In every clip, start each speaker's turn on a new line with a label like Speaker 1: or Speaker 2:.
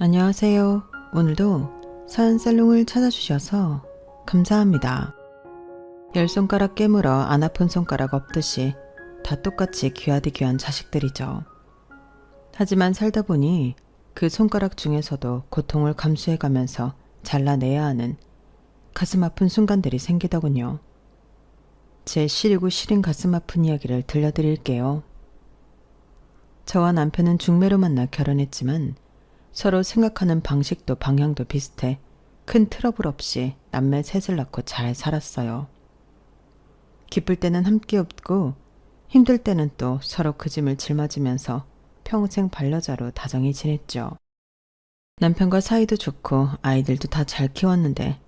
Speaker 1: 안녕하세요. 오늘도 사연살롱을 찾아주셔서 감사합니다. 열 손가락 깨물어 안 아픈 손가락 없듯이 다 똑같이 귀하디 귀한 자식들이죠. 하지만 살다 보니 그 손가락 중에서도 고통을 감수해가면서 잘라내야 하는 가슴 아픈 순간들이 생기더군요. 제 시리고 시린 가슴 아픈 이야기를 들려드릴게요. 저와 남편은 중매로 만나 결혼했지만 서로 생각하는 방식도 방향도 비슷해 큰 트러블 없이 남매 셋을 낳고 잘 살았어요. 기쁠 때는 함께 웃고 힘들 때는 또 서로 그 짐을 짊어지면서 평생 반려자로 다정히 지냈죠. 남편과 사이도 좋고 아이들도 다 잘 키웠는데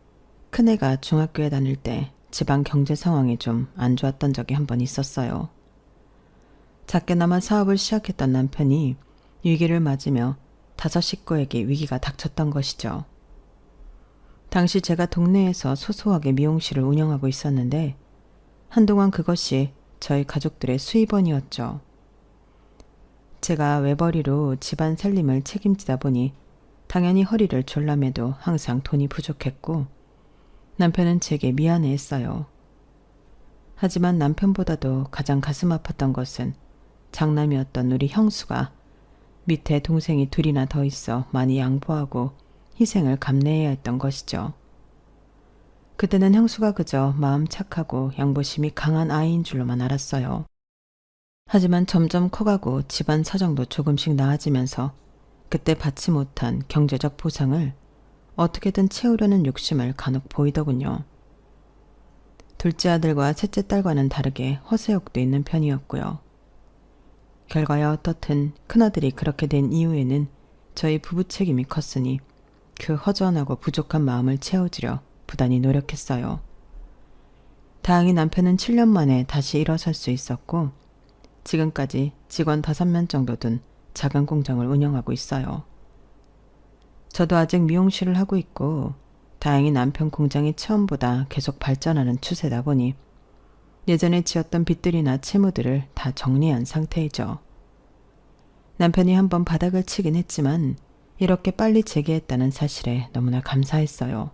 Speaker 1: 큰애가 중학교에 다닐 때 집안 경제 상황이 좀 안 좋았던 적이 한 번 있었어요. 작게나마 사업을 시작했던 남편이 위기를 맞으며 5 식구에게 위기가 닥쳤던 것이죠. 당시 제가 동네에서 소소하게 미용실을 운영하고 있었는데 한동안 그것이 저희 가족들의 수입원이었죠. 제가 외벌이로 집안 살림을 책임지다 보니 당연히 허리를 졸라매도 항상 돈이 부족했고 남편은 제게 미안해했어요. 하지만 남편보다도 가장 가슴 아팠던 것은 장남이었던 우리 형수가 밑에 동생이 둘이나 더 있어 많이 양보하고 희생을 감내해야 했던 것이죠. 그때는 형수가 그저 마음 착하고 양보심이 강한 아이인 줄로만 알았어요. 하지만 점점 커가고 집안 사정도 조금씩 나아지면서 그때 받지 못한 경제적 보상을 어떻게든 채우려는 욕심을 간혹 보이더군요. 둘째 아들과 셋째 딸과는 다르게 허세욕도 있는 편이었고요. 결과야 어떻든 큰아들이 그렇게 된 이후에는 저희 부부 책임이 컸으니 그 허전하고 부족한 마음을 채워주려 부단히 노력했어요. 다행히 남편은 7년 만에 다시 일어설 수 있었고 지금까지 직원 5명 정도 둔 작은 공장을 운영하고 있어요. 저도 아직 미용실을 하고 있고 다행히 남편 공장이 처음보다 계속 발전하는 추세다 보니 예전에 지었던 빚들이나 채무들을 다 정리한 상태이죠. 남편이 한번 바닥을 치긴 했지만 이렇게 빨리 재개했다는 사실에 너무나 감사했어요.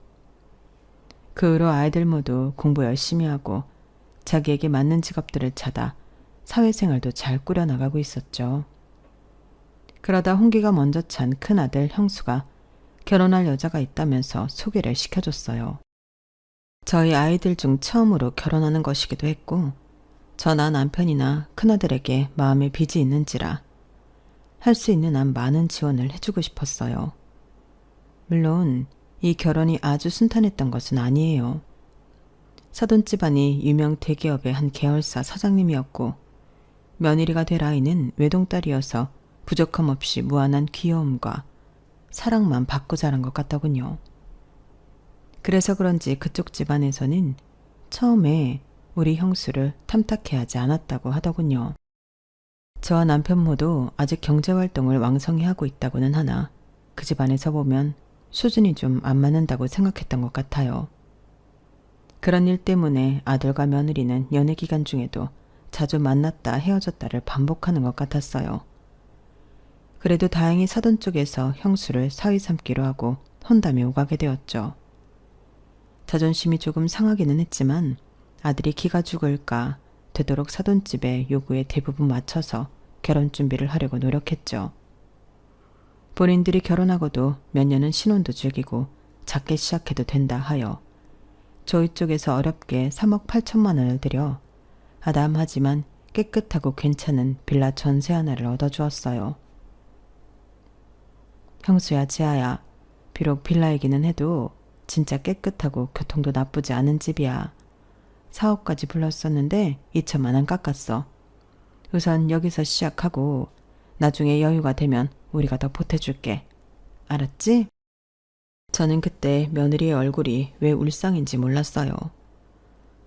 Speaker 1: 그 후로 아이들 모두 공부 열심히 하고 자기에게 맞는 직업들을 찾아 사회생활도 잘 꾸려나가고 있었죠. 그러다 홍기가 먼저 찬 큰아들 형수가 결혼할 여자가 있다면서 소개를 시켜줬어요. 저희 아이들 중 처음으로 결혼하는 것이기도 했고 저나 남편이나 큰아들에게 마음의 빚이 있는지라 할 수 있는 한 많은 지원을 해주고 싶었어요. 물론 이 결혼이 아주 순탄했던 것은 아니에요. 사돈 집안이 유명 대기업의 한 계열사 사장님이었고 며느리가 될 아이는 외동딸이어서 부족함 없이 무한한 귀여움과 사랑만 받고 자란 것 같더군요. 그래서 그런지 그쪽 집안에서는 처음에 우리 형수를 탐탁해하지 않았다고 하더군요. 저와 남편 모두 아직 경제활동을 왕성히 하고 있다고는 하나 그 집안에서 보면 수준이 좀 안 맞는다고 생각했던 것 같아요. 그런 일 때문에 아들과 며느리는 연애 기간 중에도 자주 만났다 헤어졌다를 반복하는 것 같았어요. 그래도 다행히 사돈 쪽에서 형수를 사위 삼기로 하고 혼담이 오가게 되었죠. 자존심이 조금 상하기는 했지만 아들이 기가 죽을까 되도록 사돈집의 요구에 대부분 맞춰서 결혼 준비를 하려고 노력했죠. 본인들이 결혼하고도 몇 년은 신혼도 즐기고 작게 시작해도 된다 하여 저희 쪽에서 어렵게 3억 8천만 원을 들여 아담하지만 깨끗하고 괜찮은 빌라 전세 하나를 얻어주었어요. 형수야, 지아야, 비록 빌라이기는 해도 진짜 깨끗하고 교통도 나쁘지 않은 집이야. 사업까지 불렀었는데 2천만 원 깎았어. 우선 여기서 시작하고 나중에 여유가 되면 우리가 더 보태줄게. 알았지? 저는 그때 며느리의 얼굴이 왜 울상인지 몰랐어요.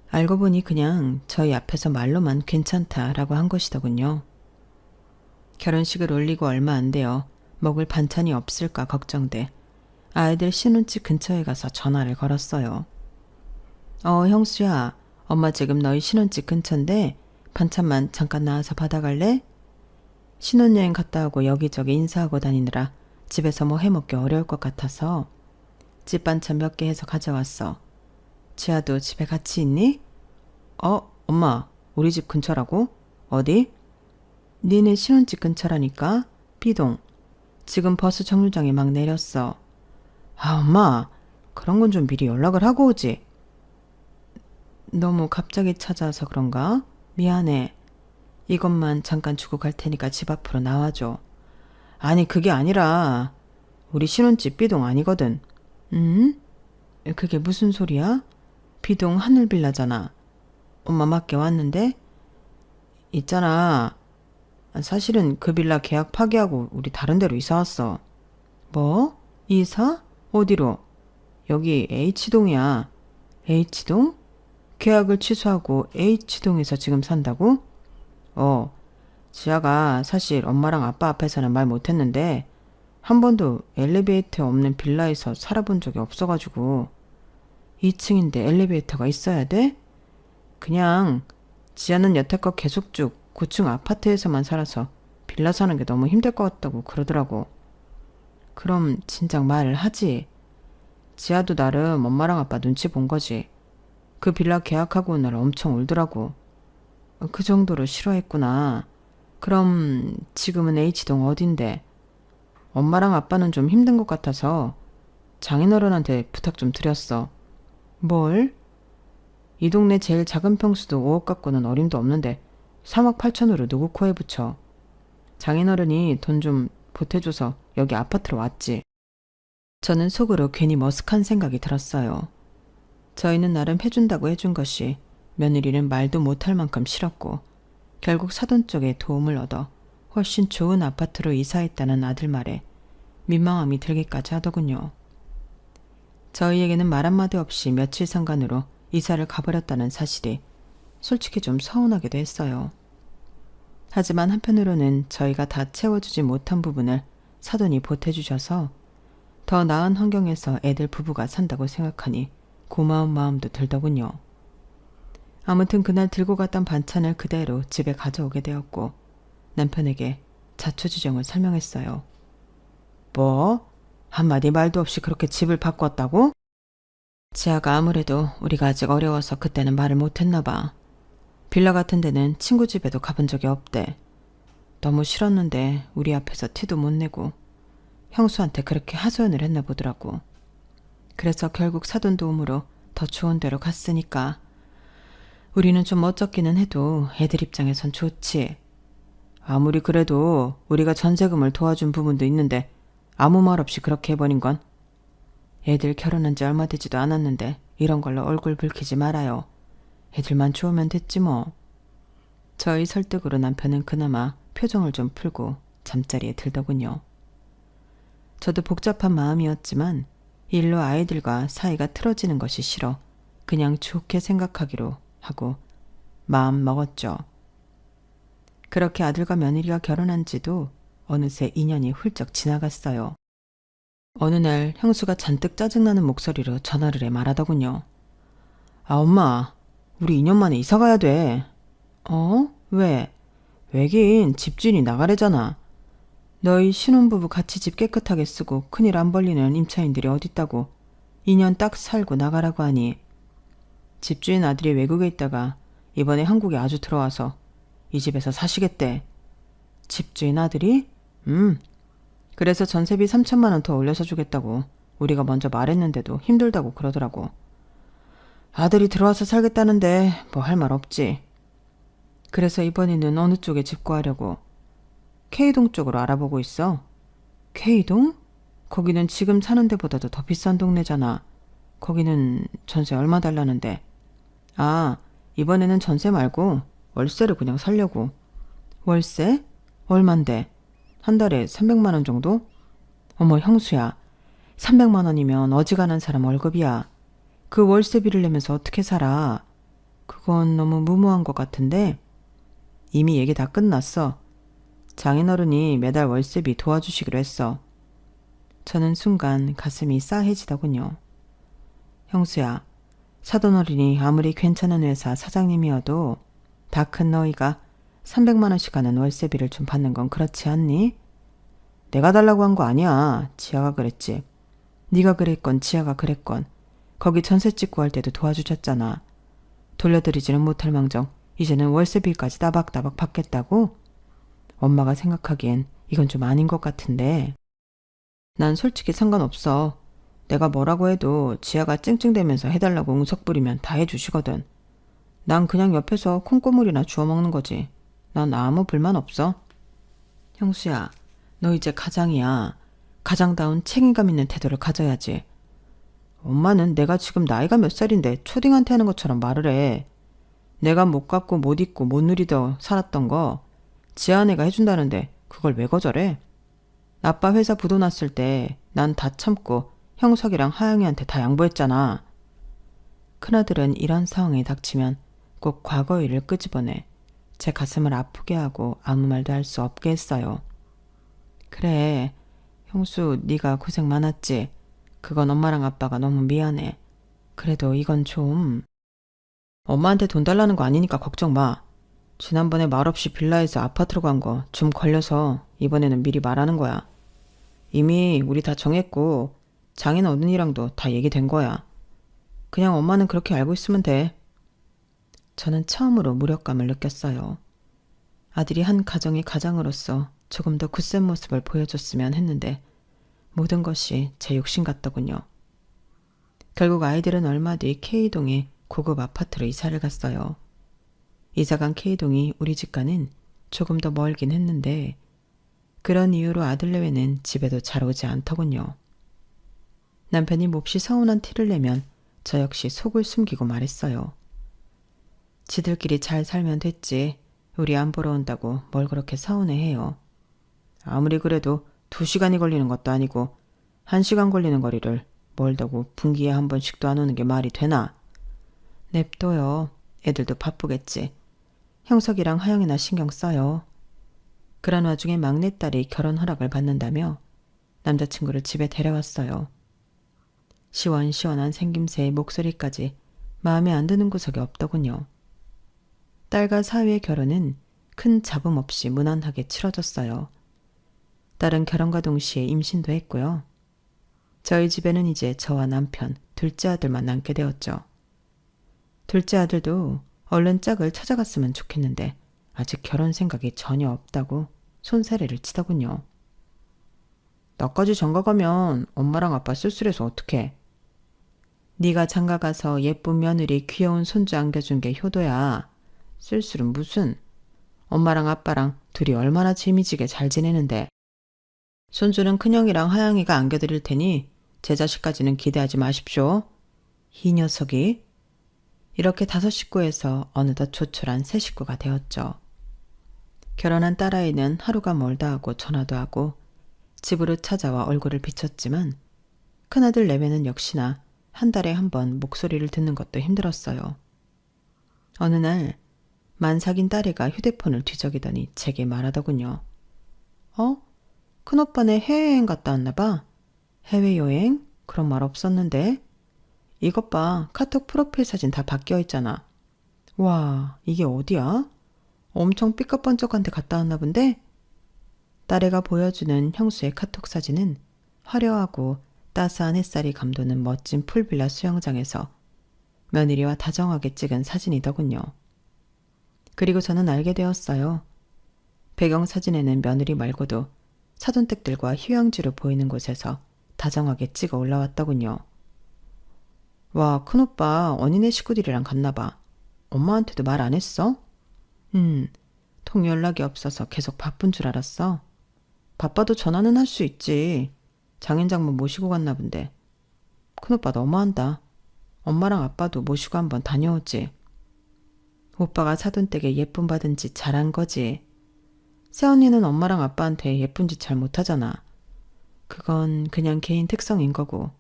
Speaker 1: 알고 보니 그냥 저희 앞에서 말로만 괜찮다라고 한 것이더군요. 결혼식을 올리고 얼마 안 되어 먹을 반찬이 없을까 걱정돼 아이들 신혼집 근처에 가서 전화를 걸었어요. 형수야, 엄마 지금 너희 신혼집 근처인데 반찬만 잠깐 나와서 받아갈래? 신혼여행 갔다 오고 여기저기 인사하고 다니느라 집에서 뭐 해먹기 어려울 것 같아서 집 반찬 몇 개 해서 가져왔어. 지아도 집에 같이 있니? 엄마, 우리 집 근처라고? 어디? 니네 신혼집 근처라니까. B동. 지금 버스 정류장에 막 내렸어. 아, 엄마, 그런 건 좀 미리 연락을 하고 오지. 너무 갑자기 찾아와서 그런가? 미안해. 이것만 잠깐 주고 갈 테니까 집 앞으로 나와줘. 아니, 그게 아니라 우리 신혼집 B동 아니거든. 그게 무슨 소리야? B동 하늘빌라잖아. 엄마 맞게 왔는데? 있잖아. 사실은 그 빌라 계약 파기하고 우리 다른 데로 이사 왔어. 뭐? 이사? 어디로? 여기 H동이야. H동? 계약을 취소하고 H동에서 지금 산다고? 지아가 사실 엄마랑 아빠 앞에서는 말 못했는데 한 번도 엘리베이터 없는 빌라에서 살아본 적이 없어가지고 2층인데 엘리베이터가 있어야 돼? 그냥 지아는 여태껏 계속 쭉 9층 아파트에서만 살아서 빌라 사는 게 너무 힘들 것 같다고 그러더라고. 그럼 진작 말을 하지. 지아도 나름 엄마랑 아빠 눈치 본 거지. 그 빌라 계약하고 온 날 엄청 울더라고. 그 정도로 싫어했구나. 그럼 지금은 H동 어딘데? 엄마랑 아빠는 좀 힘든 것 같아서 장인어른한테 부탁 좀 드렸어. 뭘? 이 동네 제일 작은 평수도 5억 갖고는 어림도 없는데 3억 8천으로 누구 코에 붙여. 장인어른이 돈 좀 보태줘서 여기 아파트로 왔지. 저는 속으로 괜히 머쓱한 생각이 들었어요. 저희는 나름 해준다고 해준 것이 며느리는 말도 못할 만큼 싫었고 결국 사돈 쪽에 도움을 얻어 훨씬 좋은 아파트로 이사했다는 아들 말에 민망함이 들기까지 하더군요. 저희에게는 말 한마디 없이 며칠 상간으로 이사를 가버렸다는 사실이 솔직히 좀 서운하기도 했어요. 하지만 한편으로는 저희가 다 채워주지 못한 부분을 사돈이 보태주셔서 더 나은 환경에서 애들 부부가 산다고 생각하니 고마운 마음도 들더군요. 아무튼 그날 들고 갔던 반찬을 그대로 집에 가져오게 되었고 남편에게 자초지종을 설명했어요. 뭐? 한마디 말도 없이 그렇게 집을 바꿨다고? 지아가 아무래도 우리가 아직 어려워서 그때는 말을 못했나 봐. 빌라 같은 데는 친구 집에도 가본 적이 없대. 너무 싫었는데 우리 앞에서 티도 못 내고 형수한테 그렇게 하소연을 했나 보더라고. 그래서 결국 사돈 도움으로 더 좋은 데로 갔으니까 우리는 좀 멋쩍기는 해도 애들 입장에선 좋지. 아무리 그래도 우리가 전세금을 도와준 부분도 있는데 아무 말 없이 그렇게 해버린 건 애들 결혼한 지 얼마 되지도 않았는데 이런 걸로 얼굴 붉히지 말아요. 애들만 좋으면 됐지 뭐. 저희 설득으로 남편은 그나마 표정을 좀 풀고 잠자리에 들더군요. 저도 복잡한 마음이었지만 일로 아이들과 사이가 틀어지는 것이 싫어 그냥 좋게 생각하기로 하고 마음 먹었죠. 그렇게 아들과 며느리가 결혼한 지도 어느새 2년이 훌쩍 지나갔어요. 어느 날 형수가 잔뜩 짜증나는 목소리로 전화를 해 말하더군요. 아, 엄마, 우리 2년 만에 이사 가야 돼. 왜? 왜긴 집주인이 나가래잖아. 너희 신혼부부 같이 집 깨끗하게 쓰고 큰일 안 벌리는 임차인들이 어딨다고 2년 딱 살고 나가라고 하니 집주인 아들이 외국에 있다가 이번에 한국에 아주 들어와서 이 집에서 사시겠대. 집주인 아들이? 그래서 전세비 3천만 원 더 올려서 주겠다고 우리가 먼저 말했는데도 힘들다고 그러더라고. 아들이 들어와서 살겠다는데 뭐 할 말 없지. 그래서 이번에는 어느 쪽에 집 구하려고 K동 쪽으로 알아보고 있어. K동? 거기는 지금 사는 데보다도 더 비싼 동네잖아. 거기는 전세 얼마 달라는데. 아, 이번에는 전세 말고 월세를 그냥 살려고. 월세? 얼만데? 한 달에 300만 원 정도? 어머, 형수야. 300만 원이면 어지간한 사람 월급이야. 그 월세비를 내면서 어떻게 살아? 그건 너무 무모한 것 같은데? 이미 얘기 다 끝났어. 장인어른이 매달 월세비 도와주시기로 했어. 저는 순간 가슴이 싸해지더군요. 형수야, 사돈어른이 아무리 괜찮은 회사 사장님이어도 다 큰 너희가 300만 원씩 하는 월세비를 좀 받는 건 그렇지 않니? 내가 달라고 한 거 아니야. 지아가 그랬지. 네가 그랬건 지아가 그랬건 거기 전셋집 구할 때도 도와주셨잖아. 돌려드리지는 못할 망정 이제는 월세비까지 따박따박 받겠다고? 엄마가 생각하기엔 이건 좀 아닌 것 같은데. 난 솔직히 상관없어. 내가 뭐라고 해도 지아가 찡찡대면서 해달라고 응석 부리면 다 해주시거든. 난 그냥 옆에서 콩고물이나 주워 먹는 거지. 난 아무 불만 없어. 형수야, 너 이제 가장이야. 가장다운 책임감 있는 태도를 가져야지. 엄마는 내가 지금 나이가 몇 살인데 초딩한테 하는 것처럼 말을 해. 내가 못 갖고 못 입고 못 누리더 살았던 거 지아내가 해준다는데 그걸 왜 거절해? 아빠 회사 부도 났을 때 난 다 참고 형석이랑 하영이한테 다 양보했잖아. 큰아들은 이런 상황이 닥치면 꼭 과거 일을 끄집어내 제 가슴을 아프게 하고 아무 말도 할 수 없게 했어요. 그래, 형수 네가 고생 많았지. 그건 엄마랑 아빠가 너무 미안해. 그래도 이건 좀... 엄마한테 돈 달라는 거 아니니까 걱정 마. 지난번에 말없이 빌라에서 아파트로 간 거 좀 걸려서 이번에는 미리 말하는 거야. 이미 우리 다 정했고 장인 어른이랑도 다 얘기된 거야. 그냥 엄마는 그렇게 알고 있으면 돼. 저는 처음으로 무력감을 느꼈어요. 아들이 한 가정의 가장으로서 조금 더 굳센 모습을 보여줬으면 했는데 모든 것이 제 욕심 같더군요. 결국 아이들은 얼마 뒤 K동에 고급 아파트로 이사를 갔어요. 이사간 K동이 우리 집과는 조금 더 멀긴 했는데 그런 이유로 아들 내외는 집에도 잘 오지 않더군요. 남편이 몹시 서운한 티를 내면 저 역시 속을 숨기고 말했어요. 지들끼리 잘 살면 됐지. 우리 안 보러 온다고 뭘 그렇게 서운해해요. 아무리 그래도 2시간이 걸리는 것도 아니고 1시간 걸리는 거리를 멀다고 분기에 한 번씩도 안 오는 게 말이 되나? 냅둬요. 애들도 바쁘겠지. 형석이랑 하영이나 신경 써요. 그런 와중에 막내딸이 결혼 허락을 받는다며 남자친구를 집에 데려왔어요. 시원시원한 생김새의 목소리까지 마음에 안 드는 구석이 없더군요. 딸과 사위의 결혼은 큰 잡음 없이 무난하게 치러졌어요. 딸은 결혼과 동시에 임신도 했고요. 저희 집에는 이제 저와 남편, 둘째 아들만 남게 되었죠. 둘째 아들도 얼른 짝을 찾아갔으면 좋겠는데 아직 결혼 생각이 전혀 없다고 손사래를 치더군요. 나까지 장가가면 엄마랑 아빠 쓸쓸해서 어떡해. 네가 장가가서 예쁜 며느리 귀여운 손주 안겨준 게 효도야. 쓸쓸은 무슨. 엄마랑 아빠랑 둘이 얼마나 재미지게 잘 지내는데. 손주는 큰형이랑 하영이가 안겨드릴 테니 제 자식까지는 기대하지 마십시오. 이 녀석이. 이렇게 5식구에서 어느덧 조촐한 3식구가 되었죠. 결혼한 딸아이는 하루가 멀다 하고 전화도 하고 집으로 찾아와 얼굴을 비쳤지만 큰아들 내외는 역시나 한 달에 한 번 목소리를 듣는 것도 힘들었어요. 어느 날 만삭인 딸애가 휴대폰을 뒤적이더니 제게 말하더군요. 큰오빠네 해외여행 갔다 왔나 봐. 해외여행? 그런 말 없었는데. 이것 봐, 카톡 프로필 사진 다 바뀌어 있잖아. 와, 이게 어디야? 엄청 삐까뻔쩍한 데 갔다 왔나 본데? 딸애가 보여주는 형수의 카톡 사진은 화려하고 따스한 햇살이 감도는 멋진 풀빌라 수영장에서 며느리와 다정하게 찍은 사진이더군요. 그리고 저는 알게 되었어요. 배경사진에는 며느리 말고도 사돈댁들과 휴양지로 보이는 곳에서 다정하게 찍어 올라왔더군요. 와, 큰오빠 언니네 식구들이랑 갔나봐. 엄마한테도 말 안 했어? 통 연락이 없어서 계속 바쁜 줄 알았어. 바빠도 전화는 할 수 있지. 장인장모 모시고 갔나 본데. 큰오빠 너무한다. 엄마랑 아빠도 모시고 한번 다녀오지. 오빠가 사돈댁에 예쁨 받은 짓 잘한 거지. 새언니는 엄마랑 아빠한테 예쁜 짓 잘 못하잖아. 그건 그냥 개인 특성인 거고.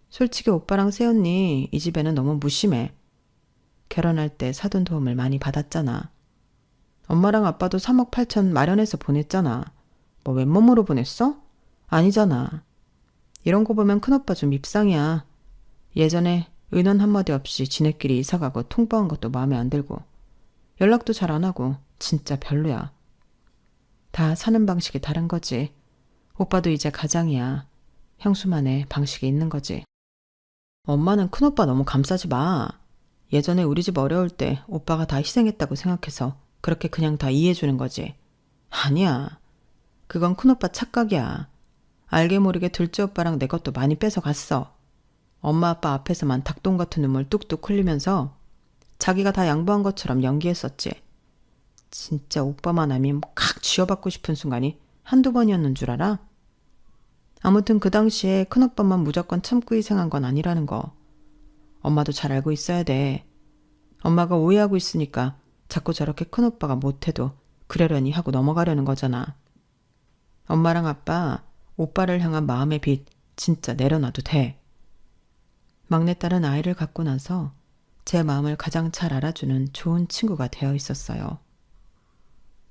Speaker 1: 솔직히 오빠랑 새언니 이 집에는 너무 무심해. 결혼할 때 사돈 도움을 많이 받았잖아. 엄마랑 아빠도 3억 8천 마련해서 보냈잖아. 뭐 웬몸으로 보냈어? 아니잖아. 이런 거 보면 큰오빠 좀 밉상이야. 예전에 의논 한마디 없이 지네끼리 이사가고 통보한 것도 마음에 안 들고 연락도 잘 안 하고 진짜 별로야. 다 사는 방식이 다른 거지. 오빠도 이제 가장이야. 형수만의 방식이 있는 거지. 엄마는 큰오빠 너무 감싸지 마. 예전에 우리 집 어려울 때 오빠가 다 희생했다고 생각해서 그렇게 그냥 다 이해해주는 거지. 아니야. 그건 큰오빠 착각이야. 알게 모르게 둘째 오빠랑 내 것도 많이 뺏어갔어. 엄마 아빠 앞에서만 닭똥 같은 눈물 뚝뚝 흘리면서 자기가 다 양보한 것처럼 연기했었지. 진짜 오빠만 하면 칵 쥐어받고 싶은 순간이 한두 번이었는 줄 알아? 아무튼 그 당시에 큰오빠만 무조건 참고 희생한 건 아니라는 거. 엄마도 잘 알고 있어야 돼. 엄마가 오해하고 있으니까 자꾸 저렇게 큰오빠가 못해도 그러려니 하고 넘어가려는 거잖아. 엄마랑 아빠, 오빠를 향한 마음의 빚 진짜 내려놔도 돼. 막내딸은 아이를 갖고 나서 제 마음을 가장 잘 알아주는 좋은 친구가 되어 있었어요.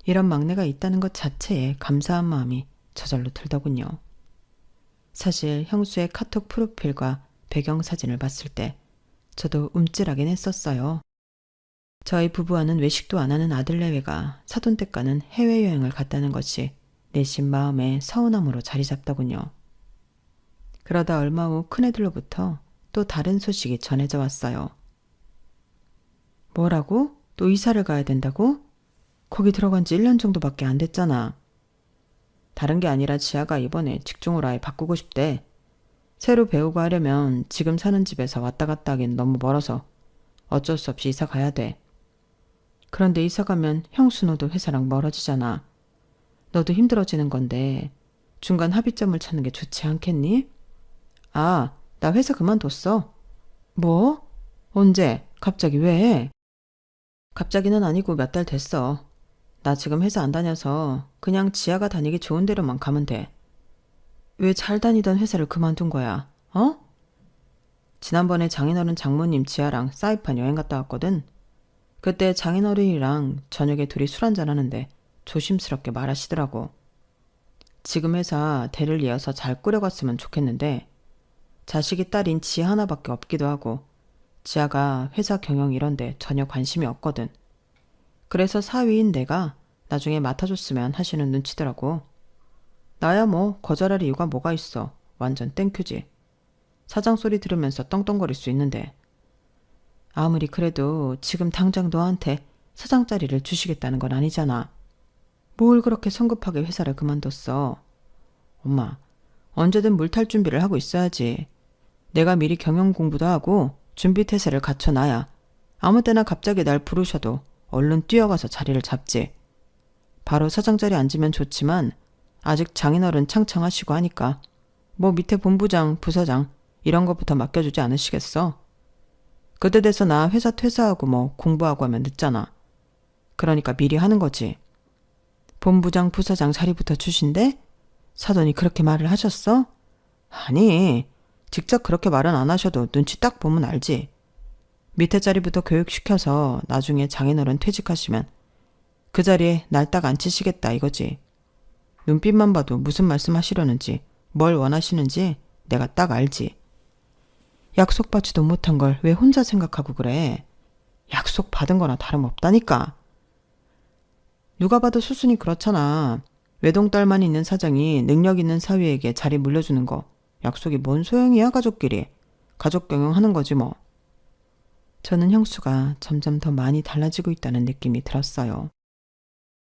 Speaker 1: 이런 막내가 있다는 것 자체에 감사한 마음이 저절로 들더군요. 사실 형수의 카톡 프로필과 배경사진을 봤을 때 저도 움찔하긴 했었어요. 저희 부부와는 외식도 안 하는 아들 내외가 사돈댁 가는 해외여행을 갔다는 것이 내심 마음에 서운함으로 자리 잡더군요. 그러다 얼마 후 큰애들로부터 또 다른 소식이 전해져 왔어요. 뭐라고? 또 이사를 가야 된다고? 거기 들어간 지 1년 정도밖에 안 됐잖아. 다른 게 아니라 지아가 이번에 직종을 아예 바꾸고 싶대. 새로 배우고 하려면 지금 사는 집에서 왔다 갔다 하긴 너무 멀어서 어쩔 수 없이 이사 가야 돼. 그런데 이사 가면 형수 너도 회사랑 멀어지잖아. 너도 힘들어지는 건데 중간 합의점을 찾는 게 좋지 않겠니? 아, 나 회사 그만뒀어. 뭐? 언제? 갑자기 왜? 갑자기는 아니고 몇 달 됐어. 나 지금 회사 안 다녀서 그냥 지아가 다니기 좋은 데로만 가면 돼. 왜 잘 다니던 회사를 그만둔 거야? 어? 지난번에 장인어른 장모님 지아랑 사이판 여행 갔다 왔거든. 그때 장인어른이랑 저녁에 둘이 술 한잔 하는데 조심스럽게 말하시더라고. 지금 회사 대를 이어서 잘 꾸려갔으면 좋겠는데 자식이 딸인 지아 하나밖에 없기도 하고 지아가 회사 경영 이런데 전혀 관심이 없거든. 그래서 사위인 내가 나중에 맡아줬으면 하시는 눈치더라고. 나야 뭐 거절할 이유가 뭐가 있어. 완전 땡큐지. 사장 소리 들으면서 떵떵거릴 수 있는데. 아무리 그래도 지금 당장 너한테 사장 자리를 주시겠다는 건 아니잖아. 뭘 그렇게 성급하게 회사를 그만뒀어. 엄마, 언제든 물탈 준비를 하고 있어야지. 내가 미리 경영 공부도 하고 준비 태세를 갖춰놔야 아무 때나 갑자기 날 부르셔도 얼른 뛰어가서 자리를 잡지. 바로 사장 자리 앉으면 좋지만 아직 장인어른 창창하시고 하니까 뭐 밑에 본부장, 부서장 이런 것부터 맡겨주지 않으시겠어? 그때 돼서 나 회사 퇴사하고 뭐 공부하고 하면 늦잖아. 그러니까 미리 하는 거지. 본부장, 부서장 자리부터 주신대? 사돈이 그렇게 말을 하셨어? 아니, 직접 그렇게 말은 안 하셔도 눈치 딱 보면 알지. 밑에 자리부터 교육시켜서 나중에 장인어른 퇴직하시면 그 자리에 날 딱 앉히시겠다 이거지. 눈빛만 봐도 무슨 말씀하시려는지 뭘 원하시는지 내가 딱 알지. 약속받지도 못한 걸 왜 혼자 생각하고 그래. 약속 받은 거나 다름없다니까. 누가 봐도 수순이 그렇잖아. 외동딸만 있는 사장이 능력 있는 사위에게 자리 물려주는 거 약속이 뭔 소용이야 가족끼리. 가족 경영하는 거지 뭐. 저는 형수가 점점 더 많이 달라지고 있다는 느낌이 들었어요.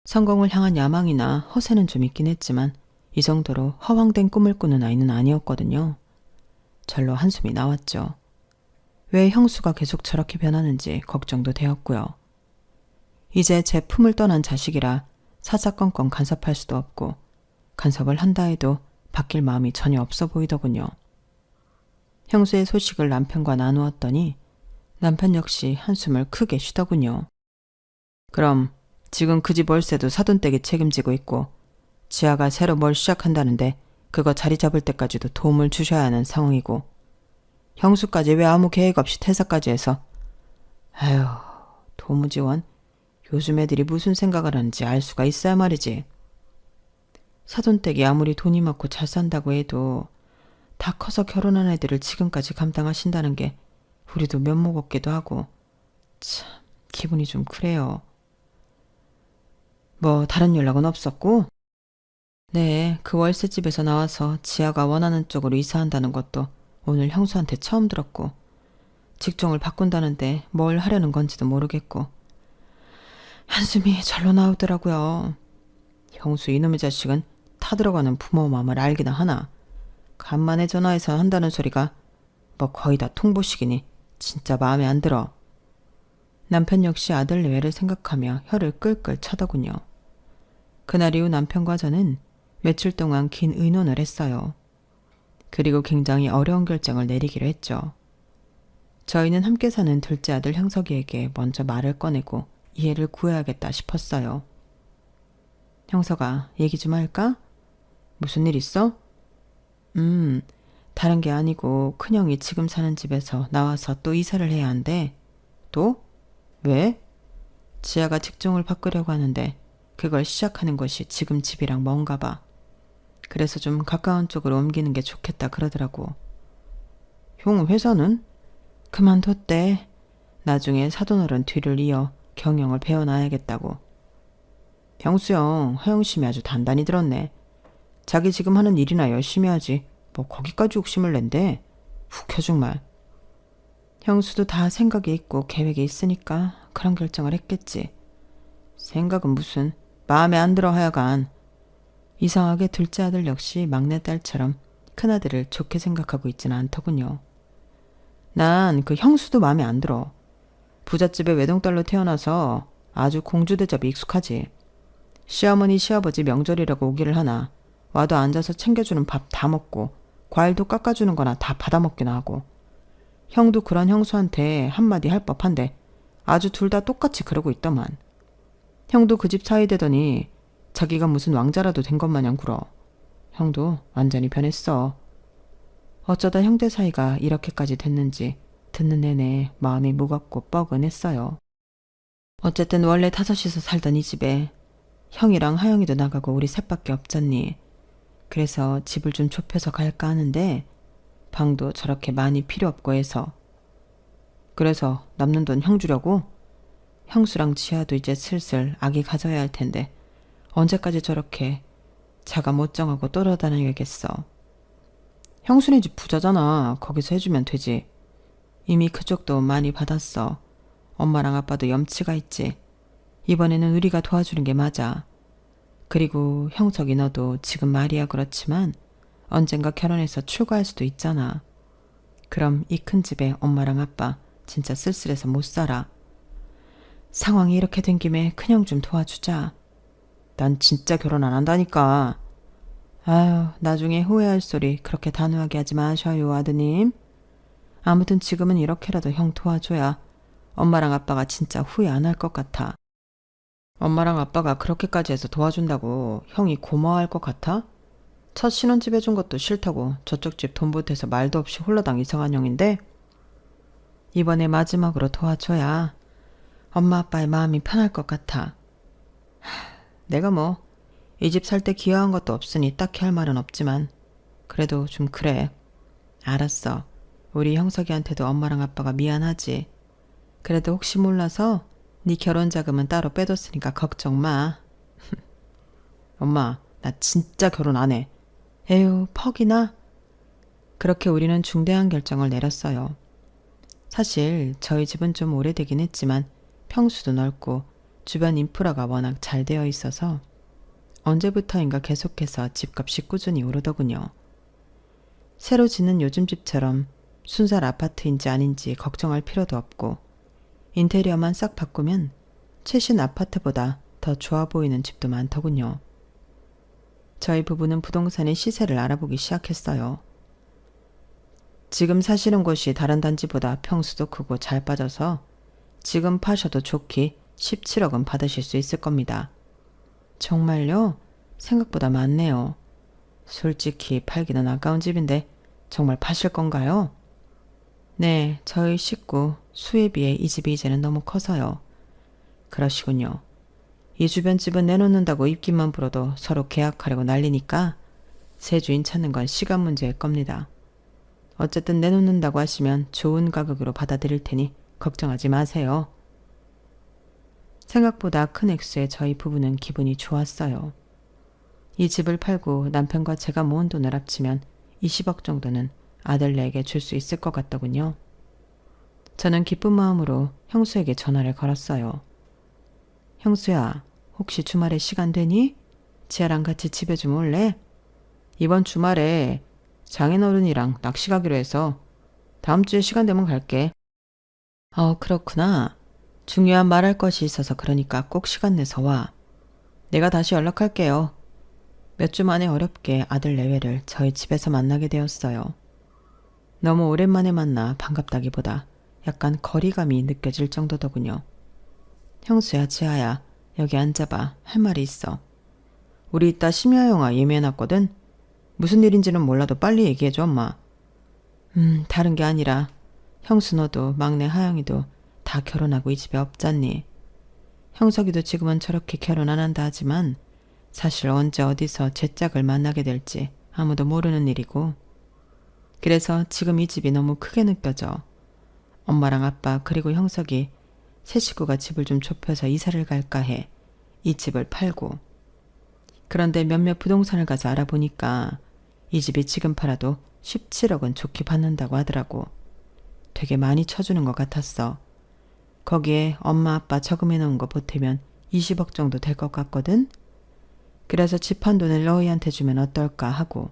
Speaker 1: 성공을 향한 야망이나 허세는 좀 있긴 했지만 이 정도로 허황된 꿈을 꾸는 아이는 아니었거든요. 절로 한숨이 나왔죠. 왜 형수가 계속 저렇게 변하는지 걱정도 되었고요. 이제 제 품을 떠난 자식이라 사사건건 간섭할 수도 없고 간섭을 한다 해도 바뀔 마음이 전혀 없어 보이더군요. 형수의 소식을 남편과 나누었더니 남편 역시 한숨을 크게 쉬더군요. 그럼 지금 그 집 월세도 사돈댁이 책임지고 있고 지아가 새로 뭘 시작한다는데 그거 자리 잡을 때까지도 도움을 주셔야 하는 상황이고 형수까지 왜 아무 계획 없이 퇴사까지 해서 아휴 도무지원 요즘 애들이 무슨 생각을 하는지 알 수가 있어야 말이지. 사돈댁이 아무리 돈이 많고 잘 산다고 해도 다 커서 결혼한 애들을 지금까지 감당하신다는 게 우리도 면목 없기도 하고 참 기분이 좀 그래요. 뭐 다른 연락은 없었고? 네, 그 월세집에서 나와서 지아가 원하는 쪽으로 이사한다는 것도 오늘 형수한테 처음 들었고, 직종을 바꾼다는데 뭘 하려는 건지도 모르겠고. 한숨이 절로 나오더라고요. 형수 이놈의 자식은 타들어가는 부모 마음을 알기나 하나. 간만에 전화해서 한다는 소리가 뭐 거의 다 통보식이니 진짜 마음에 안 들어. 남편 역시 아들 내외를 생각하며 혀를 끌끌 차더군요. 그날 이후 남편과 저는 며칠 동안 긴 의논을 했어요. 그리고 굉장히 어려운 결정을 내리기로 했죠. 저희는 함께 사는 둘째 아들 형석이에게 먼저 말을 꺼내고 이해를 구해야겠다 싶었어요. 형석아, 얘기 좀 할까? 무슨 일 있어? 다른 게 아니고 큰형이 지금 사는 집에서 나와서 또 이사를 해야 한대. 또? 왜? 지아가 직종을 바꾸려고 하는데 그걸 시작하는 곳이 지금 집이랑 먼가 봐. 그래서 좀 가까운 쪽으로 옮기는 게 좋겠다 그러더라고. 형 회사는? 그만뒀대. 나중에 사돈어른 뒤를 이어 경영을 배워놔야겠다고. 형수 형, 허영심이 아주 단단히 들었네. 자기 지금 하는 일이나 열심히 하지. 뭐 거기까지 욕심을 낸대. 훅 정말. 형수도 다 생각이 있고 계획이 있으니까 그런 결정을 했겠지. 생각은 무슨. 마음에 안 들어 하여간. 이상하게 둘째 아들 역시 막내딸처럼 큰아들을 좋게 생각하고 있지는 않더군요. 난 그 형수도 마음에 안 들어. 부잣집의 외동딸로 태어나서 아주 공주대접이 익숙하지. 시어머니 시아버지 명절이라고 오기를 하나 와도 앉아서 챙겨주는 밥 다 먹고 과일도 깎아주는 거나 다 받아먹기나 하고. 형도 그런 형수한테 한마디 할 법한데 아주 둘 다 똑같이 그러고 있더만. 형도 그 집 사위 되더니 자기가 무슨 왕자라도 된 것 마냥 굴어. 형도 완전히 변했어. 어쩌다 형제 사이가 이렇게까지 됐는지 듣는 내내 마음이 무겁고 뻐근했어요. 어쨌든 원래 5이서 살던 이 집에 형이랑 하영이도 나가고 우리 셋밖에 없잖니. 그래서 집을 좀 좁혀서 갈까 하는데 방도 저렇게 많이 필요 없고 해서. 그래서 남는 돈 형 주려고? 형수랑 지아도 이제 슬슬 아기 가져야 할 텐데 언제까지 저렇게 자가 못 정하고 떠돌아다녀야겠어. 형수네 집 부자잖아. 거기서 해주면 되지. 이미 그쪽도 많이 받았어. 엄마랑 아빠도 염치가 있지. 이번에는 우리가 도와주는 게 맞아. 그리고 형석이 너도 지금 말이야 그렇지만 언젠가 결혼해서 출가할 수도 있잖아. 그럼 이 큰 집에 엄마랑 아빠 진짜 쓸쓸해서 못 살아. 상황이 이렇게 된 김에 큰형 좀 도와주자. 난 진짜 결혼 안 한다니까. 아유, 나중에 후회할 소리 그렇게 단호하게 하지 마셔요, 아드님. 아무튼 지금은 이렇게라도 형 도와줘야 엄마랑 아빠가 진짜 후회 안 할 것 같아. 엄마랑 아빠가 그렇게까지 해서 도와준다고 형이 고마워할 것 같아? 첫 신혼집 해준 것도 싫다고 저쪽 집 돈 보태서 말도 없이 홀라당 이상한 형인데 이번에 마지막으로 도와줘야 엄마 아빠의 마음이 편할 것 같아. 내가 뭐 이 집 살 때 기여한 것도 없으니 딱히 할 말은 없지만 그래도 좀 그래. 알았어. 우리 형석이한테도 엄마랑 아빠가 미안하지. 그래도 혹시 몰라서 네 결혼 자금은 따로 빼뒀으니까 걱정 마. 엄마, 나 진짜 결혼 안 해. 에휴, 퍽이나? 그렇게 우리는 중대한 결정을 내렸어요. 사실 저희 집은 좀 오래되긴 했지만 평수도 넓고 주변 인프라가 워낙 잘 되어 있어서 언제부터인가 계속해서 집값이 꾸준히 오르더군요. 새로 짓는 요즘 집처럼 순살 아파트인지 아닌지 걱정할 필요도 없고 인테리어만 싹 바꾸면 최신 아파트보다 더 좋아 보이는 집도 많더군요. 저희 부부는 부동산의 시세를 알아보기 시작했어요. 지금 사시는 곳이 다른 단지보다 평수도 크고 잘 빠져서 지금 파셔도 좋기 17억은 받으실 수 있을 겁니다. 정말요? 생각보다 많네요. 솔직히 팔기는 아까운 집인데 정말 파실 건가요? 네, 저희 식구 수에 비해 이 집이 이제는 너무 커서요. 그러시군요. 이 주변 집은 내놓는다고 입김만 불어도 서로 계약하려고 난리니까 새 주인 찾는 건 시간 문제일 겁니다. 어쨌든 내놓는다고 하시면 좋은 가격으로 받아들일 테니 걱정하지 마세요. 생각보다 큰 액수에 저희 부부는 기분이 좋았어요. 이 집을 팔고 남편과 제가 모은 돈을 합치면 20억 정도는 아들네에게 줄 수 있을 것 같더군요. 저는 기쁜 마음으로 형수에게 전화를 걸었어요. 형수야, 혹시 주말에 시간 되니? 지아랑 같이 집에 좀 올래? 이번 주말에 장인어른이랑 낚시 가기로 해서 다음 주에 시간 되면 갈게. 그렇구나. 중요한 말할 것이 있어서 그러니까 꼭 시간 내서 와. 내가 다시 연락할게요. 몇 주 만에 어렵게 아들 내외를 저희 집에서 만나게 되었어요. 너무 오랜만에 만나 반갑다기보다 약간 거리감이 느껴질 정도더군요. 형수야, 지아야, 여기 앉아봐. 할 말이 있어. 우리 이따 심야 영화 예매해놨거든. 무슨 일인지는 몰라도 빨리 얘기해줘, 엄마. 다른 게 아니라 형수 너도 막내 하영이도 다 결혼하고 이 집에 없잖니. 형석이도 지금은 저렇게 결혼 안 한다 하지만 사실 언제 어디서 제 짝을 만나게 될지 아무도 모르는 일이고, 그래서 지금 이 집이 너무 크게 느껴져. 엄마랑 아빠 그리고 형석이 세 식구가 집을 좀 좁혀서 이사를 갈까 해. 이 집을 팔고. 그런데 몇몇 부동산을 가서 알아보니까 이 집이 지금 팔아도 17억은 좋게 받는다고 하더라고. 되게 많이 쳐주는 것 같았어. 거기에 엄마 아빠 저금해 놓은 거 보태면 20억 정도 될 것 같거든. 그래서 집 한 돈을 너희한테 주면 어떨까 하고.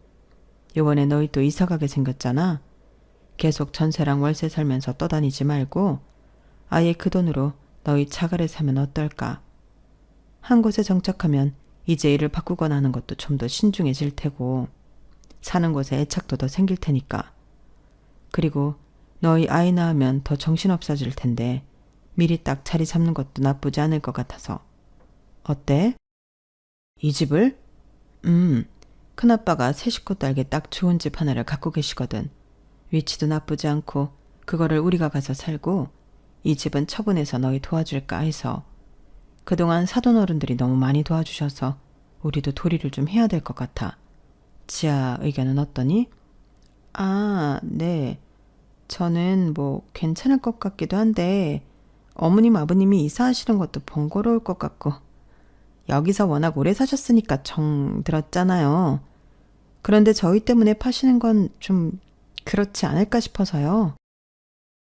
Speaker 1: 요번에 너희 또 이사 가게 생겼잖아. 계속 전세랑 월세 살면서 떠다니지 말고 아예 그 돈으로 너희 차가를 사면 어떨까. 한 곳에 정착하면 이제 일을 바꾸거나 하는 것도 좀 더 신중해질 테고 사는 곳에 애착도 더 생길 테니까. 그리고 너희 아이 낳으면 더 정신없어질 텐데 미리 딱 자리 잡는 것도 나쁘지 않을 것 같아서. 어때? 이 집을? 큰아빠가 세 식구 딸게 딱 좋은 집 하나를 갖고 계시거든. 위치도 나쁘지 않고 그거를 우리가 가서 살고 이 집은 처분해서 너희 도와줄까 해서. 그동안 사돈 어른들이 너무 많이 도와주셔서 우리도 도리를 좀 해야 될 것 같아. 지아 의견은 어떠니? 네. 저는 괜찮을 것 같기도 한데 어머님 아버님이 이사하시는 것도 번거로울 것 같고 여기서 워낙 오래 사셨으니까 정 들었잖아요. 그런데 저희 때문에 파시는 건 좀 그렇지 않을까 싶어서요.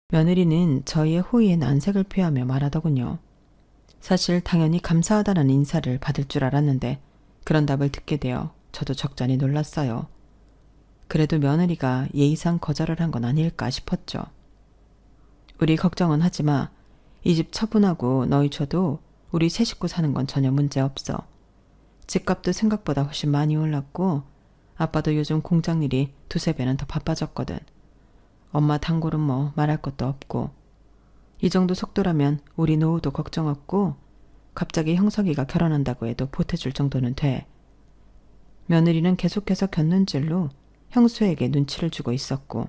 Speaker 1: 며느리는 저희의 호의에 난색을 표하며 말하더군요. 사실 당연히 감사하다는 인사를 받을 줄 알았는데 그런 답을 듣게 되어 저도 적잖이 놀랐어요. 그래도 며느리가 예의상 거절을 한 건 아닐까 싶었죠. 우리 걱정은 하지 마. 이 집 처분하고 너희 줘도 우리 세 식구 사는 건 전혀 문제 없어. 집값도 생각보다 훨씬 많이 올랐고 아빠도 요즘 공장 일이 두세 배는 더 바빠졌거든. 엄마 단골은 말할 것도 없고. 이 정도 속도라면 우리 노후도 걱정 없고 갑자기 형석이가 결혼한다고 해도 보태줄 정도는 돼. 며느리는 계속해서 곁눈질로 형수에게 눈치를 주고 있었고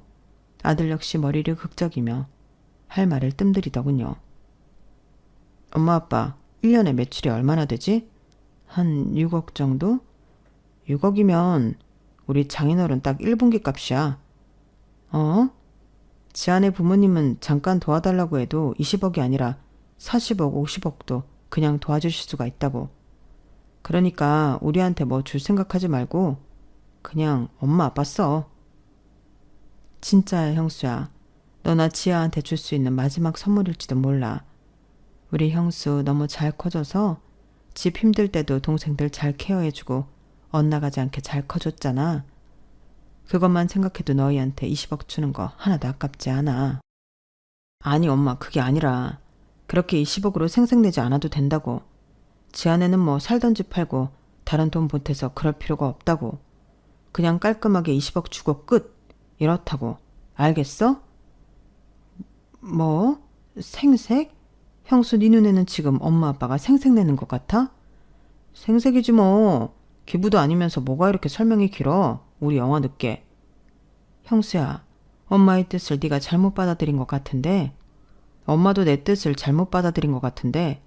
Speaker 1: 아들 역시 머리를 극적이며 할 말을 뜸들이더군요. 엄마 아빠 1년에 매출이 얼마나 되지? 한 6억 정도? 6억이면 우리 장인어른 딱 1분기 값이야. 지아네 부모님은 잠깐 도와달라고 해도 20억이 아니라 40억, 50억도 그냥 도와주실 수가 있다고. 그러니까 우리한테 줄 생각하지 말고 그냥 엄마 아빠 써. 진짜야 형수야. 너나 지아한테 줄 수 있는 마지막 선물일지도 몰라. 우리 형수 너무 잘 커져서 집 힘들 때도 동생들 잘 케어해주고 엇나가지 않게 잘 커줬잖아. 그것만 생각해도 너희한테 20억 주는 거 하나도 아깝지 않아. 아니 엄마 그게 아니라 그렇게 20억으로 생색내지 않아도 된다고. 지아내는 살던 집 팔고 다른 돈 보태서 그럴 필요가 없다고. 그냥 깔끔하게 20억 주고 끝. 이렇다고. 알겠어? 생색? 형수 네 눈에는 지금 엄마 아빠가 생색내는 것 같아? 생색이지 기부도 아니면서 뭐가 이렇게 설명이 길어. 우리 영화 늦게. 형수야, 엄마의 뜻을 네가 잘못 받아들인 것 같은데 엄마도 내 뜻을 잘못 받아들인 것 같은데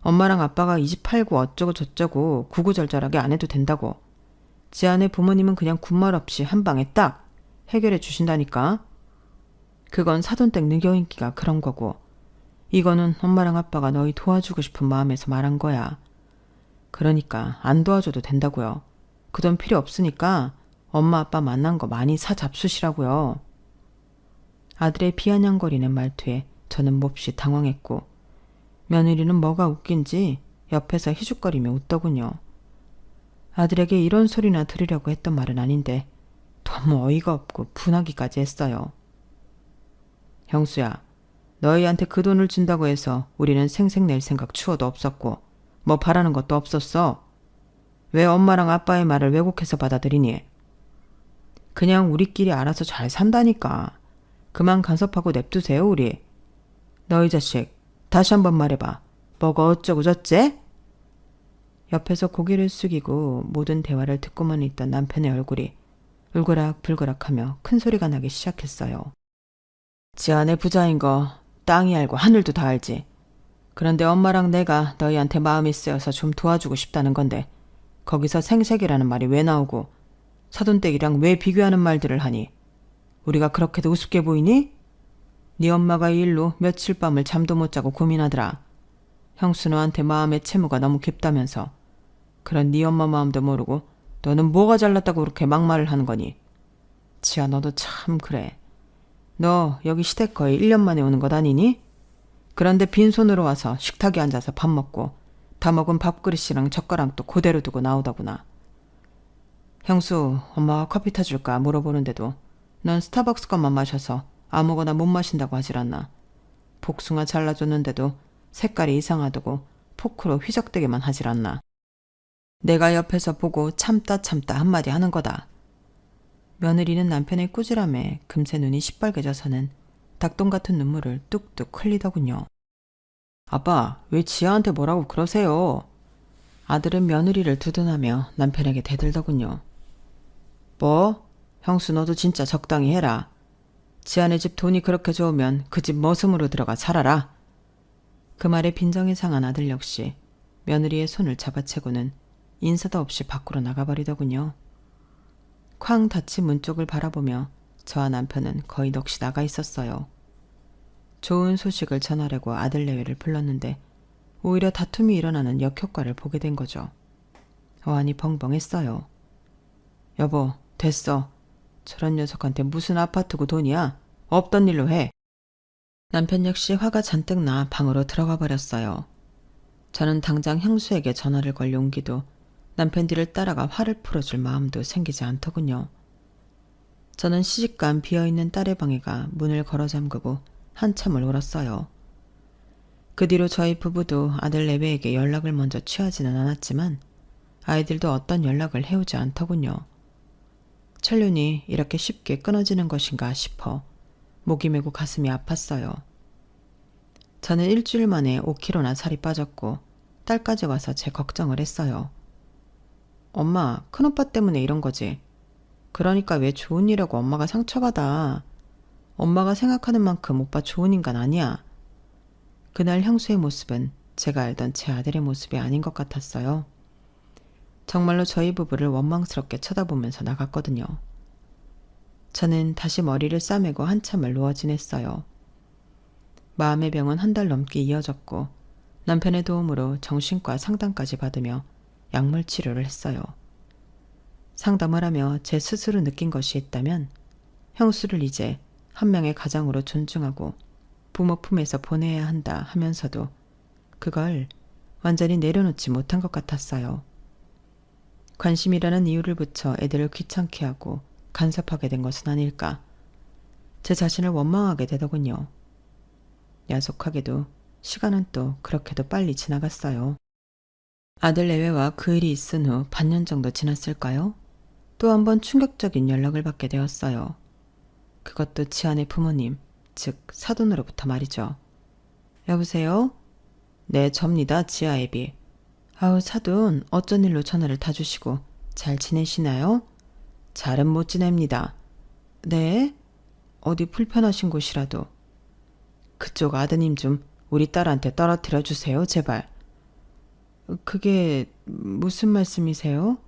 Speaker 1: 엄마랑 아빠가 이 집 팔고 어쩌고 저쩌고 구구절절하게 안 해도 된다고. 지아네 부모님은 그냥 군말 없이 한 방에 딱 해결해 주신다니까. 그건 사돈댁 느겨인기가 그런 거고 이거는 엄마랑 아빠가 너희 도와주고 싶은 마음에서 말한 거야. 그러니까 안 도와줘도 된다고요. 그 돈 필요 없으니까 엄마 아빠 만난 거 많이 사 잡수시라고요. 아들의 비아냥거리는 말투에 저는 몹시 당황했고 며느리는 뭐가 웃긴지 옆에서 희죽거리며 웃더군요. 아들에게 이런 소리나 들으려고 했던 말은 아닌데 너무 어이가 없고 분하기까지 했어요. 형수야, 너희한테 그 돈을 준다고 해서 우리는 생색 낼 생각 추워도 없었고 뭐 바라는 것도 없었어. 왜 엄마랑 아빠의 말을 왜곡해서 받아들이니? 그냥 우리끼리 알아서 잘 산다니까. 그만 간섭하고 냅두세요 우리. 너희 자식 다시 한번 말해봐. 뭐가 어쩌고 저째? 옆에서 고개를 숙이고 모든 대화를 듣고만 있던 남편의 얼굴이 울그락불그락하며 큰 소리가 나기 시작했어요. 지 안에 부자인 거 땅이 알고 하늘도 다 알지. 그런데 엄마랑 내가 너희한테 마음이 쓰여서 좀 도와주고 싶다는 건데 거기서 생색이라는 말이 왜 나오고 사돈댁이랑 왜 비교하는 말들을 하니? 우리가 그렇게도 우습게 보이니? 네 엄마가 이 일로 며칠 밤을 잠도 못 자고 고민하더라. 형수 너한테 마음의 채무가 너무 깊다면서. 그런 네 엄마 마음도 모르고 너는 뭐가 잘났다고 그렇게 막말을 하는 거니? 지아 너도 참 그래. 너 여기 시댁 거의 1년 만에 오는 것 아니니? 그런데 빈손으로 와서 식탁에 앉아서 밥 먹고 다 먹은 밥그릇이랑 젓가락도 그대로 두고 나오더구나. 형수, 엄마가 커피 타줄까 물어보는데도 넌 스타벅스 것만 마셔서 아무거나 못 마신다고 하질 않나. 복숭아 잘라줬는데도 색깔이 이상하다고 포크로 휘적대기만 하질 않나. 내가 옆에서 보고 참다 한마디 하는 거다. 며느리는 남편의 꾸지람에 금세 눈이 시뻘개져서는 닭똥 같은 눈물을 뚝뚝 흘리더군요. 아빠, 왜 지아한테 뭐라고 그러세요? 아들은 며느리를 두둔하며 남편에게 대들더군요. 뭐? 형수 너도 진짜 적당히 해라. 지아네 집 돈이 그렇게 좋으면 그 집 머슴으로 들어가 살아라. 그 말에 빈정이 상한 아들 역시 며느리의 손을 잡아채고는 인사도 없이 밖으로 나가버리더군요. 쾅 닫힌 문 쪽을 바라보며 저와 남편은 거의 넋이 나가 있었어요. 좋은 소식을 전하려고 아들 내외를 불렀는데 오히려 다툼이 일어나는 역효과를 보게 된 거죠. 어안이 벙벙했어요. 여보, 됐어. 저런 녀석한테 무슨 아파트고 돈이야? 없던 일로 해. 남편 역시 화가 잔뜩 나 방으로 들어가 버렸어요. 저는 당장 형수에게 전화를 걸 용기도 남편 뒤를 따라가 화를 풀어줄 마음도 생기지 않더군요. 저는 시집간 비어있는 딸의 방에 가 문을 걸어 잠그고 한참을 울었어요. 그 뒤로 저희 부부도 아들 내외에게 연락을 먼저 취하지는 않았지만 아이들도 어떤 연락을 해오지 않더군요. 천륜이 이렇게 쉽게 끊어지는 것인가 싶어 목이 메고 가슴이 아팠어요. 저는 일주일 만에 5kg나 살이 빠졌고 딸까지 와서 제 걱정을 했어요. 엄마, 큰오빠 때문에 이런 거지. 그러니까 왜 좋은 일하고 엄마가 상처받아. 엄마가 생각하는 만큼 오빠 좋은 인간 아니야. 그날 형수의 모습은 제가 알던 제 아들의 모습이 아닌 것 같았어요. 정말로 저희 부부를 원망스럽게 쳐다보면서 나갔거든요. 저는 다시 머리를 싸매고 한참을 누워 지냈어요. 마음의 병은 한 달 넘게 이어졌고 남편의 도움으로 정신과 상담까지 받으며 약물 치료를 했어요. 상담을 하며 제 스스로 느낀 것이 있다면 형수를 이제 한 명의 가장으로 존중하고 부모 품에서 보내야 한다 하면서도 그걸 완전히 내려놓지 못한 것 같았어요. 관심이라는 이유를 붙여 애들을 귀찮게 하고 간섭하게 된 것은 아닐까. 제 자신을 원망하게 되더군요. 야속하게도 시간은 또 그렇게도 빨리 지나갔어요. 아들 내외와 그 일이 있은 후 반년 정도 지났을까요? 또 한 번 충격적인 연락을 받게 되었어요. 그것도 지아네 부모님, 즉 사돈으로부터 말이죠. 여보세요? 네, 접니다. 지아 애비. 아우 사돈, 어쩐 일로 전화를 다 주시고 잘 지내시나요? 잘은 못 지냅니다. 네? 어디 불편하신 곳이라도. 그쪽 아드님 좀 우리 딸한테 떨어뜨려 주세요, 제발. 그게 무슨 말씀이세요?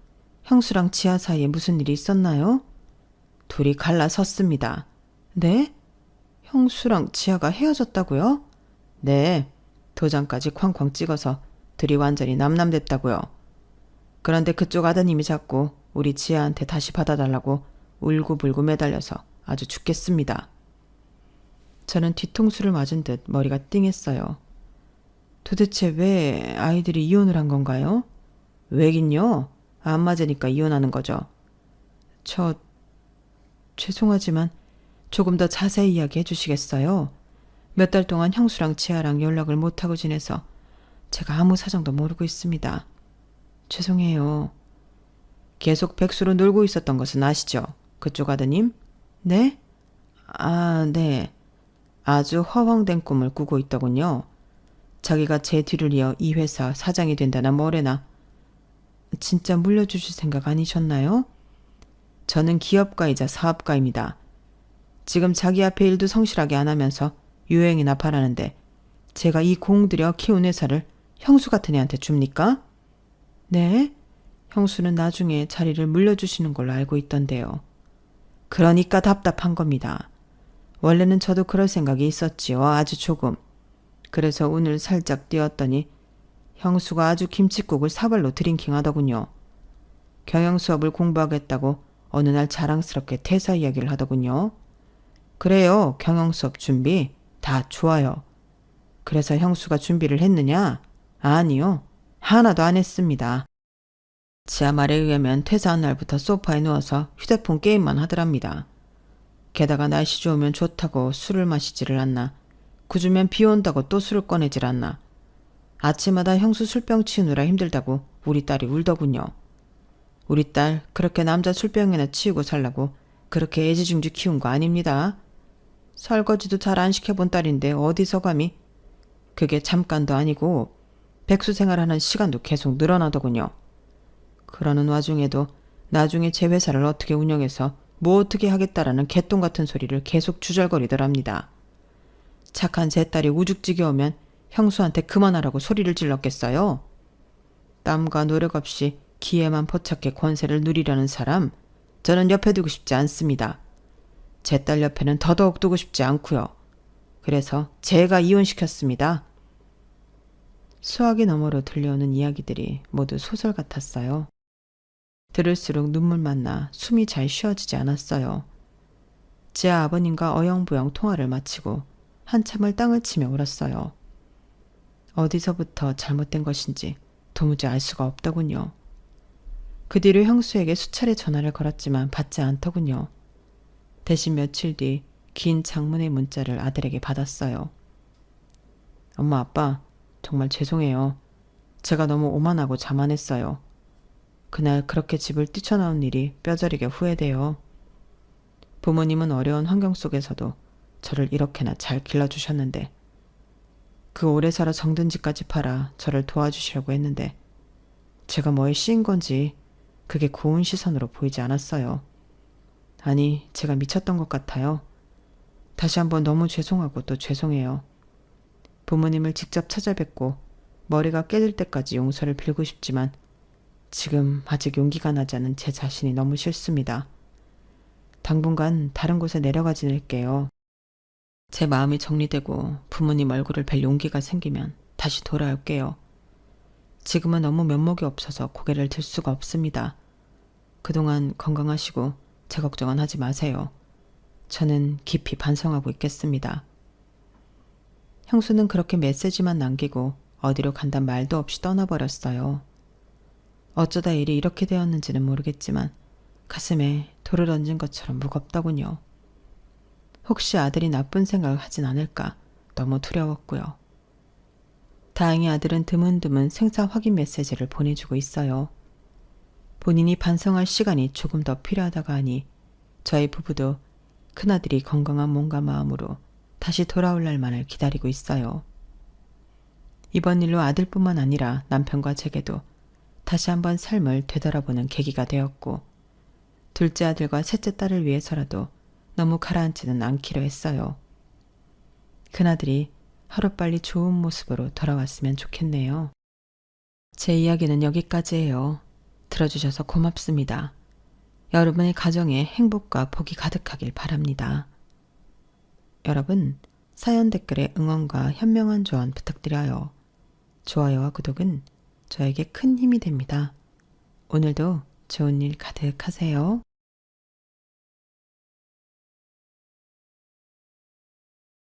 Speaker 1: 형수랑 지아 사이에 무슨 일이 있었나요? 둘이 갈라섰습니다. 네? 형수랑 지아가 헤어졌다고요? 네, 도장까지 쾅쾅 찍어서 둘이 완전히 남남됐다고요. 그런데 그쪽 아드님이 자꾸 우리 지아한테 다시 받아달라고 울고불고 매달려서 아주 죽겠습니다. 저는 뒤통수를 맞은 듯 머리가 띵했어요. 도대체 왜 아이들이 이혼을 한 건가요? 왜긴요? 안 맞으니까 이혼하는 거죠. 죄송하지만 조금 더 자세히 이야기해 주시겠어요? 몇 달 동안 형수랑 지아랑 연락을 못하고 지내서 제가 아무 사정도 모르고 있습니다. 죄송해요. 계속 백수로 놀고 있었던 것은 아시죠? 그쪽 아드님? 네? 네. 아주 허황된 꿈을 꾸고 있더군요. 자기가 제 뒤를 이어 이 회사 사장이 된다나 뭐래나. 진짜 물려주실 생각 아니셨나요? 저는 기업가이자 사업가입니다. 지금 자기 앞에 일도 성실하게 안 하면서 유행이나 바라는데 제가 이 공들여 키운 회사를 형수 같은 애한테 줍니까? 네? 형수는 나중에 자리를 물려주시는 걸로 알고 있던데요. 그러니까 답답한 겁니다. 원래는 저도 그럴 생각이 있었지요. 아주 조금. 그래서 오늘 살짝 뛰었더니 형수가 아주 김칫국을 사발로 드링킹 하더군요. 경영 수업을 공부하겠다고 어느 날 자랑스럽게 퇴사 이야기를 하더군요. 그래요. 경영 수업 준비 다 좋아요. 그래서 형수가 준비를 했느냐? 아니요. 하나도 안 했습니다. 지아 말에 의하면 퇴사한 날부터 소파에 누워서 휴대폰 게임만 하더랍니다. 게다가 날씨 좋으면 좋다고 술을 마시지를 않나. 그주면 비 온다고 또 술을 꺼내질 않나. 아침마다 형수 술병 치우느라 힘들다고 우리 딸이 울더군요. 우리 딸 그렇게 남자 술병이나 치우고 살라고 그렇게 애지중지 키운 거 아닙니다. 설거지도 잘 안 시켜본 딸인데 어디서 감히. 그게 잠깐도 아니고 백수 생활하는 시간도 계속 늘어나더군요. 그러는 와중에도 나중에 제 회사를 어떻게 운영해서 뭐 어떻게 하겠다라는 개똥 같은 소리를 계속 주절거리더랍니다. 착한 제 딸이 우죽지겨우면 형수한테 그만하라고 소리를 질렀겠어요? 땀과 노력 없이 기회만 포착해 권세를 누리려는 사람, 저는 옆에 두고 싶지 않습니다. 제 딸 옆에는 더더욱 두고 싶지 않고요. 그래서 제가 이혼시켰습니다. 수화기 너머로 들려오는 이야기들이 모두 소설 같았어요. 들을수록 눈물만 나 숨이 잘 쉬어지지 않았어요. 제 아버님과 어영부영 통화를 마치고 한참을 땅을 치며 울었어요. 어디서부터 잘못된 것인지 도무지 알 수가 없더군요. 그 뒤로 형수에게 수차례 전화를 걸었지만 받지 않더군요. 대신 며칠 뒤 긴 장문의 문자를 아들에게 받았어요. 엄마, 아빠, 정말 죄송해요. 제가 너무 오만하고 자만했어요. 그날 그렇게 집을 뛰쳐나온 일이 뼈저리게 후회돼요. 부모님은 어려운 환경 속에서도 저를 이렇게나 잘 길러주셨는데 그 오래 살아 정든 집까지 팔아 저를 도와주시려고 했는데 제가 뭐에 씌인 건지 그게 고운 시선으로 보이지 않았어요. 아니, 제가 미쳤던 것 같아요. 다시 한번 너무 죄송하고 또 죄송해요. 부모님을 직접 찾아뵙고 머리가 깨질 때까지 용서를 빌고 싶지만 지금 아직 용기가 나지 않은 제 자신이 너무 싫습니다. 당분간 다른 곳에 내려가 지낼게요. 제 마음이 정리되고 부모님 얼굴을 뵐 용기가 생기면 다시 돌아올게요. 지금은 너무 면목이 없어서 고개를 들 수가 없습니다. 그동안 건강하시고 제 걱정은 하지 마세요. 저는 깊이 반성하고 있겠습니다. 형수는 그렇게 메시지만 남기고 어디로 간단 말도 없이 떠나버렸어요. 어쩌다 일이 이렇게 되었는지는 모르겠지만 가슴에 돌을 얹은 것처럼 무겁더군요. 혹시 아들이 나쁜 생각을 하진 않을까 너무 두려웠고요. 다행히 아들은 드문드문 생사 확인 메시지를 보내주고 있어요. 본인이 반성할 시간이 조금 더 필요하다고 하니 저희 부부도 큰아들이 건강한 몸과 마음으로 다시 돌아올 날만을 기다리고 있어요. 이번 일로 아들뿐만 아니라 남편과 제게도 다시 한번 삶을 되돌아보는 계기가 되었고 둘째 아들과 셋째 딸을 위해서라도 너무 가라앉지는 않기로 했어요. 큰아들이 하루빨리 좋은 모습으로 돌아왔으면 좋겠네요. 제 이야기는 여기까지예요. 들어주셔서 고맙습니다. 여러분의 가정에 행복과 복이 가득하길 바랍니다. 여러분, 사연 댓글에 응원과 현명한 조언 부탁드려요. 좋아요와 구독은 저에게 큰 힘이 됩니다. 오늘도 좋은 일 가득하세요.